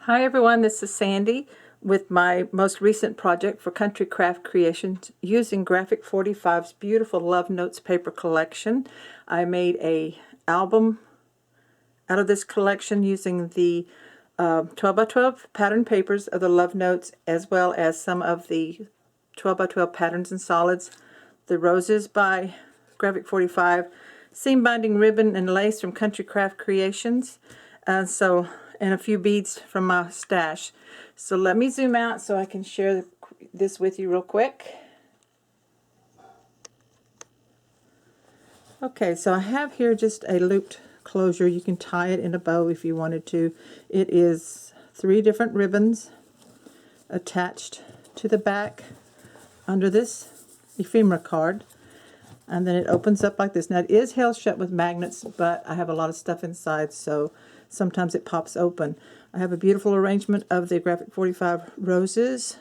Hi everyone, this is Sandy with my most recent project for Country Craft Creations using Graphic 45's beautiful Love Notes paper collection. I made a album out of this collection using the 12 by 12 pattern papers of the Love Notes, as well as some of the 12 by 12 patterns and solids, the roses by Graphic 45, seam binding ribbon and lace from Country Craft Creations, and a few beads from my stash. So let me zoom out so I can share this with you real quick. Okay, so I have here just a looped closure. You can tie it in a bow if you wanted to. It is 3 different ribbons attached to the back under this ephemera card, and then it opens up like this. Now it is held shut with magnets, but I have a lot of stuff inside, so sometimes it pops open. I have a beautiful arrangement of the Graphic 45 roses,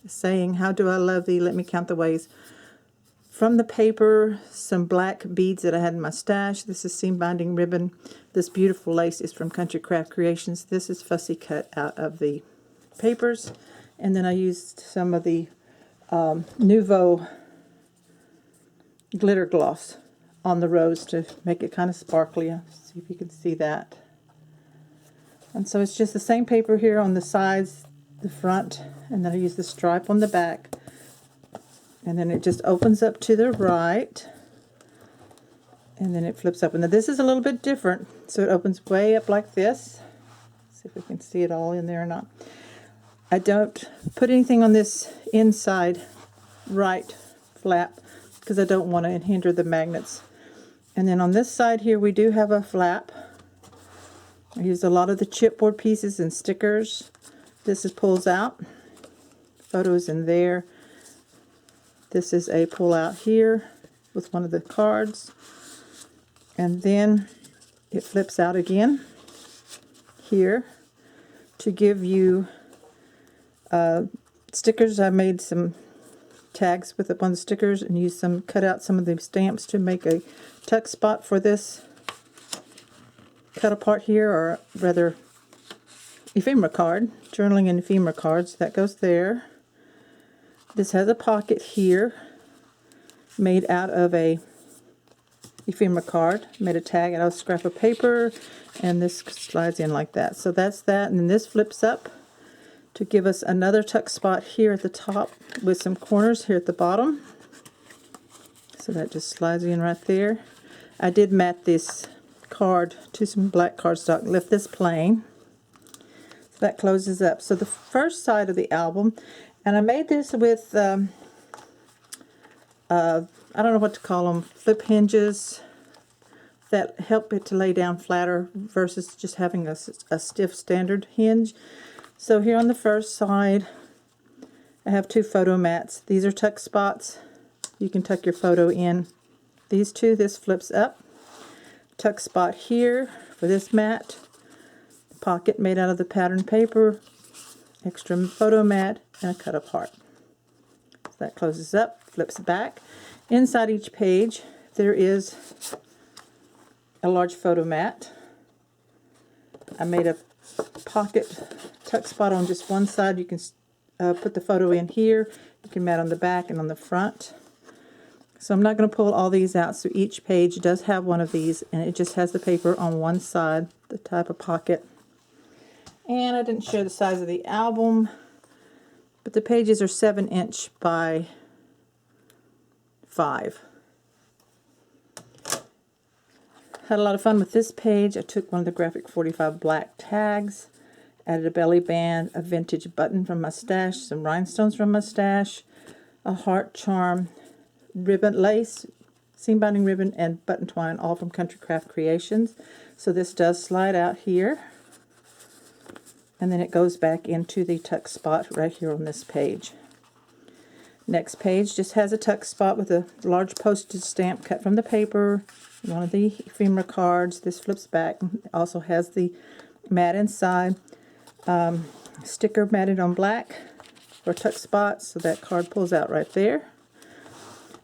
saying, "How do I love thee, let me count the ways." From the paper, some black beads that I had in my stash. This is seam binding ribbon. This beautiful lace is from Country Craft Creations. This is fussy cut out of the papers. And then I used some of the Nouveau glitter gloss on the rose to make it kind of sparkly. See if you can see that. And so it's just the same paper here on the sides, the front, and then I use the stripe on the back. And then it just opens up to the right, and then it flips up. And now this is a little bit different, so it opens way up like this. Let's see if we can see it all in there or not. I don't put anything on this inside right flap because I don't want to hinder the magnets. And then on this side here we do have a flap. I use a lot of the chipboard pieces and stickers. This is pulls out. Photos in there. This is a pull out here with one of the cards. And then it flips out again here to give you stickers. I made some tags with up on the stickers and used cut out some of the stamps to make a tuck spot for this cut apart here, or rather ephemera card, journaling and ephemera cards. That goes there. This has a pocket here made out of a ephemera card. Made a tag out of a scrap of paper, and this slides in like that. So that's that, and then this flips up to give us another tuck spot here at the top with some corners here at the bottom. So that just slides in right there. I did mat this card to some black cardstock, left this plain. So that closes up. So the first side of the album, and I made this with, I don't know what to call them, flip hinges that help it to lay down flatter versus just having a stiff standard hinge. So here on the first side, I have 2 photo mats. These are tuck spots. You can tuck your photo in. These 2, this flips up. Tuck spot here for this mat. Pocket made out of the pattern paper. Extra photo mat and a cut apart. So that closes up, flips back. Inside each page there is a large photo mat. I made a pocket tuck spot on just one side. You can put the photo in here. You can mat on the back and on the front. So I'm not going to pull all these out. So each page does have one of these, and it just has the paper on one side, the type of pocket. And I didn't share the size of the album, but the pages are 7" by 5. Had a lot of fun with this page. I took one of the Graphic 45 black tags, added a belly band, a vintage button from my stash, some rhinestones from my stash, a heart charm, ribbon lace, seam binding ribbon, and button twine, all from Country Craft Creations. So this does slide out here, and then it goes back into the tuck spot right here on this page. Next page just has a tuck spot with a large postage stamp cut from the paper, one of the ephemera cards. This flips back. It also has the mat inside. Sticker matted on black for tuck spots, so that card pulls out right there.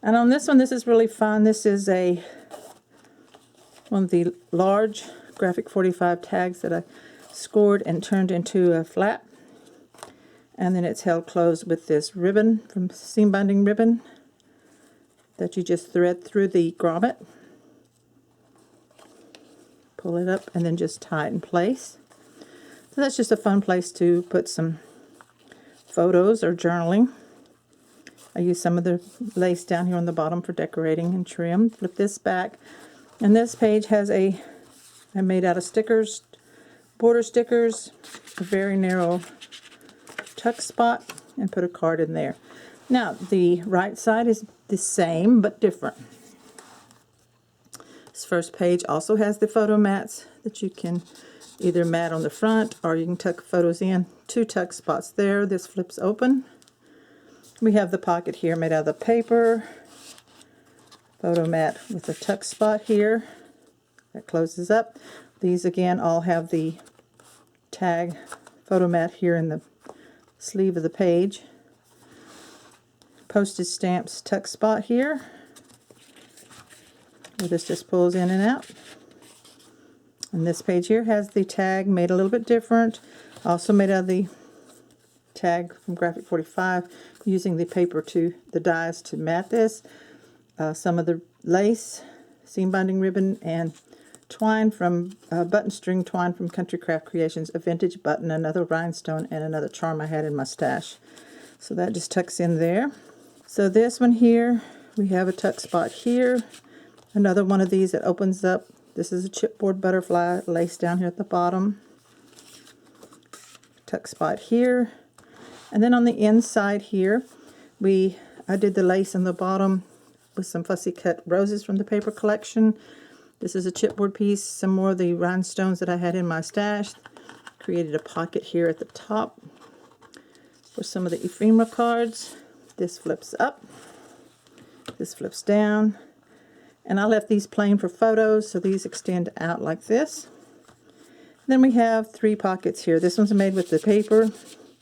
And on this one, this is really fun. This is one of the large Graphic 45 tags that I scored and turned into a flap. And then it's held closed with this ribbon from seam binding ribbon that you just thread through the grommet. Pull it up and then just tie it in place. So that's just a fun place to put some photos or journaling. I use some of the lace down here on the bottom for decorating and trim. Flip this back. And this page has I made out of stickers, border stickers, a very narrow tuck spot, and put a card in there. Now, the right side is the same but different. This first page also has the photo mats that you can either mat on the front or you can tuck photos in. 2 tuck spots there. This flips open. We have the pocket here made out of the paper. Photo mat with a tuck spot here that closes up. These again all have the tag photo mat here in the sleeve of the page. Postage stamps tuck spot here. This just pulls in and out. And this page here has the tag made a little bit different. Also made out of the tag from Graphic 45, using the paper the dies to mat this. Some of the lace, seam binding ribbon, and twine from button string twine from Country Craft Creations, a vintage button, another rhinestone, and another charm I had in my stash. So that just tucks in there. So this one here, we have a tuck spot here. Another one of these that opens up. This is a chipboard butterfly lace down here at the bottom. Tuck spot here. And then on the inside here, I did the lace on the bottom with some fussy cut roses from the paper collection. This is a chipboard piece, some more of the rhinestones that I had in my stash. Created a pocket here at the top for some of the ephemera cards. This flips up, this flips down, and I left these plain for photos, so these extend out like this. Then we have 3 pockets here. This one's made with the paper,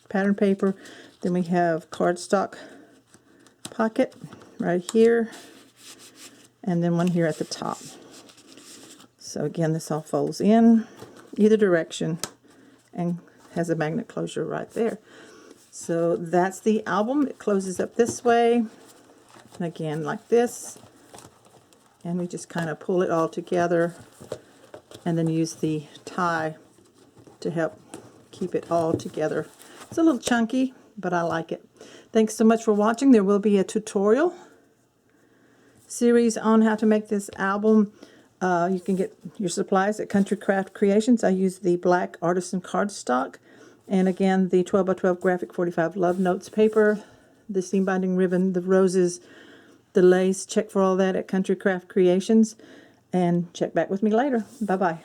pattern paper. Then we have cardstock pocket right here, and then one here at the top. So again, this all folds in either direction and has a magnet closure right there. So that's the album. It closes up this way, and again like this, and we just kind of pull it all together and then use the tie to help keep it all together. It's a little chunky, but I like it. Thanks so much for watching. There will be a tutorial series on how to make this album. You can get your supplies at Country Craft Creations. I use the black artisan cardstock, and again the 12 by 12 Graphic 45 Love Notes paper, the seam binding ribbon, the roses, the lace. Check for all that at Country Craft Creations, and check back with me later. Bye bye.